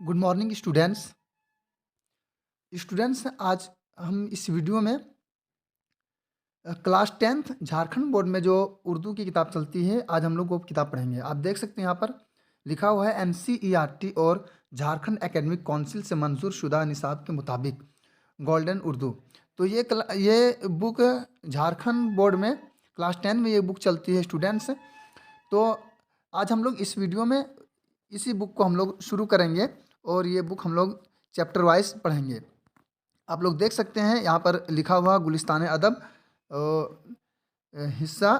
Good morning students आज हम इस वीडियो में क्लास 10th झारखंड बोर्ड में जो उर्दू की किताब चलती है, आज हम लोग वो किताब पढ़ेंगे। आप देख सकते हैं यहाँ पर लिखा हुआ है NCERT और झारखंड एकेडमिक काउंसिल से मंजूर शुदा निसाब के मुताबिक गोल्डन उर्दू। तो ये बुक झारखंड बोर्ड में क्लास 10 में ये बुक चलती है स्टूडेंट्स। तो आज हम लोग इस वीडियो में इसी बुक को हम लोग शुरू करेंगे और ये बुक हम लोग चैप्टर वाइज पढ़ेंगे। आप लोग देख सकते हैं यहाँ पर लिखा हुआ गुलिस्तान अदब हिस्सा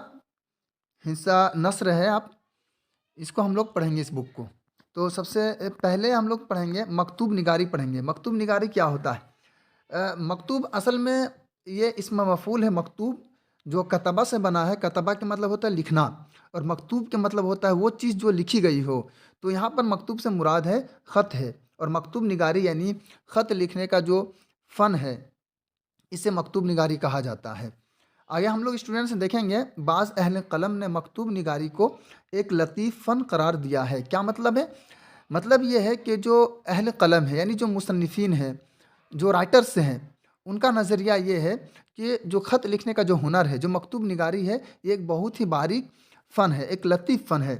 हिस्सा नस्र है। आप इसको हम लोग पढ़ेंगे इस बुक को। तो सबसे पहले हम लोग पढ़ेंगे मकतूब निगारी पढ़ेंगे। मकतूब निगारी क्या होता है? मकतूब असल में ये इसम मफ़ूल है। मकतूब जो कतबा से बना है, कतबा के मतलब होता है लिखना, और मकतूब के मतलब होता है वो चीज़ जो लिखी गई हो। तो यहाँ पर मकतूब से मुराद है ख़त है, और मकतूब निगारी यानी ख़त लिखने का जो फ़न है, इसे मकतूब निगारी कहा जाता है। आगे हम लोग स्टूडेंट्स देखेंगे, बाज़ अहले कलम ने मकतूब निगारी को एक लतीफ़ फ़न करार दिया है। क्या मतलब है? मतलब ये है कि जो अहले कलम है यानी जो मुसन्निफ़ीन हैं, जो राइटर्स हैं, उनका नज़रिया ये है कि जो ख़त लिखने का जो हुनर है, जो मकतूब निगारी है, ये एक बहुत ही बारीक फ़न है, एक लतीफ़ फ़न है।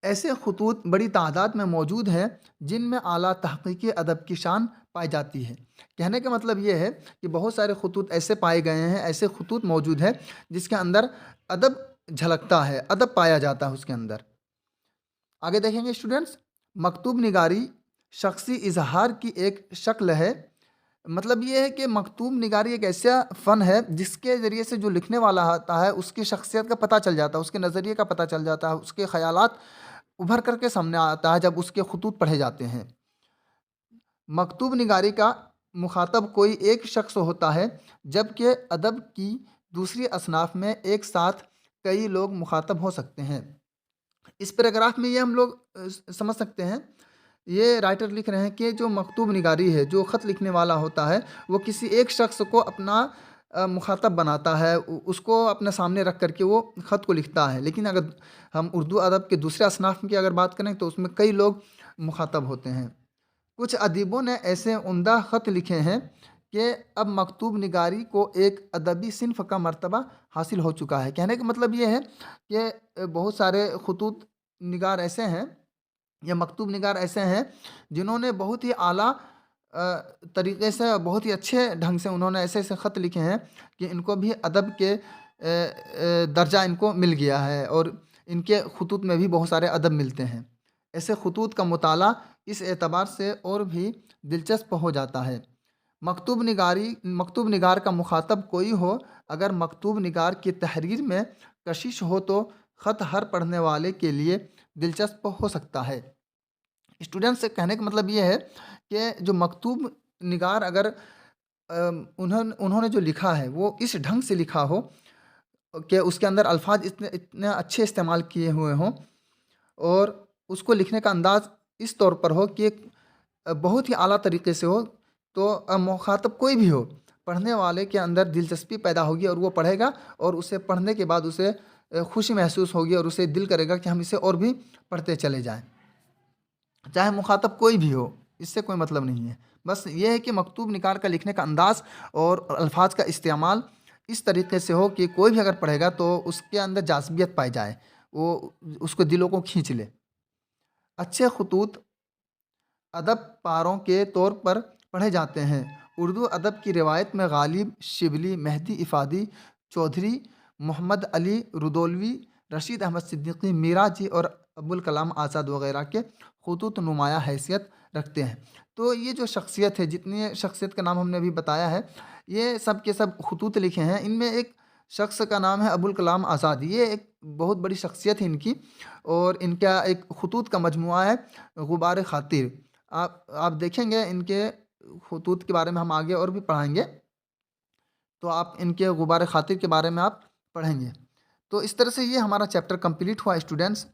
ऐसे ख़ुतूत बड़ी तादाद में मौजूद हैं जिनमें आला तहक़ीक़ी अदब की शान पाई जाती है। कहने का मतलब ये है कि बहुत सारे ख़ुतूत ऐसे पाए गए हैं, ऐसे ख़ुतूत मौजूद हैं जिसके अंदर अदब झलकता है, अदब पाया जाता है उसके अंदर। आगे देखेंगे स्टूडेंट्स, मकतूब निगारी शख्सी इजहार की एक शक्ल है। मतलब ये है कि मकतूब निगारी एक ऐसा फ़न है जिसके ज़रिए से जो लिखने वाला होता है उसकी शख्सियत का पता चल जाता है, उसके नज़रिए का पता चल जाता है, उसके ख़यालात उभर कर के सामने आता है जब उसके ख़ुतूत पढ़े जाते हैं। मकतूब निगारी का मुखातब कोई एक शख्स होता है, जबकि अदब की दूसरी असनाफ़ में एक साथ कई लोग मुखातब हो सकते हैं। इस पैराग्राफ में ये हम लोग समझ सकते हैं, ये राइटर लिख रहे हैं कि जो मकतूब निगारी है, जो ख़त लिखने वाला होता है, वो किसी एक शख्स को अपना मुखातब बनाता है, उसको अपने सामने रख कर के वो ख़त को लिखता है। लेकिन अगर हम उर्दू अदब के दूसरे असनाफ़ की अगर बात करें तो उसमें कई लोग मुखातब होते हैं। कुछ अदीबों ने ऐसे उम्दा ख़त लिखे हैं कि अब मकतूब निगारी को एक अदबी सिन्फ़ का मर्तबा हासिल हो चुका है। कहने का मतलब ये है कि बहुत सारे ख़ुतूत निगार ऐसे हैं या मकतूब निगार ऐसे हैं जिन्होंने बहुत ही आला तरीक़े से, बहुत ही अच्छे ढंग से उन्होंने ऐसे-ऐसे ख़त लिखे हैं कि इनको भी अदब के दर्जा इनको मिल गया है, और इनके ख़ुतूत में भी बहुत सारे अदब मिलते हैं। ऐसे ख़ुतूत का मुताला इस एतबार से और भी दिलचस्प हो जाता है। मकतूब निगार का मुखातब कोई हो, अगर मकतूब निगार की तहरीर में कशिश हो तो ख़त हर पढ़ने वाले के लिए दिलचस्प हो सकता है। स्टूडेंट्स से कहने का मतलब ये है कि जो मकतूब निगार अगर उन्होंने जो लिखा है वो इस ढंग से लिखा हो कि उसके अंदर अल्फाज इतने इतने अच्छे इस्तेमाल किए हुए हों, और उसको लिखने का अंदाज़ इस तौर पर हो कि बहुत ही आला तरीक़े से हो, तो मुखातब कोई भी हो, पढ़ने वाले के अंदर दिलचस्पी पैदा होगी और वो पढ़ेगा, और उसे पढ़ने के बाद उसे खुशी महसूस होगी और उसे दिल करेगा कि हम इसे और भी पढ़ते चले जाएँ। चाहे मुखातब कोई भी हो, इससे कोई मतलब नहीं है। बस ये है कि मकतूब निगार का लिखने का अंदाज़ और अल्फाज का इस्तेमाल इस तरीके से हो कि कोई भी अगर पढ़ेगा तो उसके अंदर जाज़िबियत पाई जाए, वो उसको दिलों को खींच ले। अच्छे ख़ुतूत अदब पारों के तौर पर पढ़े जाते हैं। उर्दू अदब की रिवायत में गालिब, शिबली, मेहदी इफ़ादी, चौधरी, मोहम्मद अली रुदौलवी, रशीद अहमद सिद्दीकी, मीरा जी और अबुल कलाम आज़ाद वग़ैरह के ख़ुतूत नुमाया हैसियत रखते हैं। तो ये जो शख्सियत है, जितनी शख्सियत का नाम हमने अभी बताया है, ये सब के सब ख़ुतूत लिखे हैं। इनमें एक शख्स का नाम है अबुल कलाम आज़ाद, ये एक बहुत बड़ी शख्सियत है इनकी, और इनका एक ख़ुतूत का मजमूआ है गुबार ख़ातिर। आप देखेंगे इनके ख़ुतूत के बारे में हम आगे और भी पढ़ाएँगे, तो आप इनके गुबार ख़ातिर के बारे में आप पढ़ेंगे। तो इस तरह से ये हमारा चैप्टर कंप्लीट हुआ स्टूडेंट्स।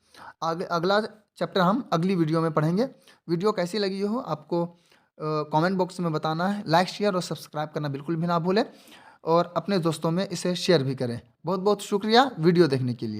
आगे अगला चैप्टर हम अगली वीडियो में पढ़ेंगे। वीडियो कैसी लगी हो आपको कमेंट बॉक्स में बताना है। लाइक, शेयर और सब्सक्राइब करना बिल्कुल भी ना भूलें, और अपने दोस्तों में इसे शेयर भी करें। बहुत बहुत शुक्रिया वीडियो देखने के लिए।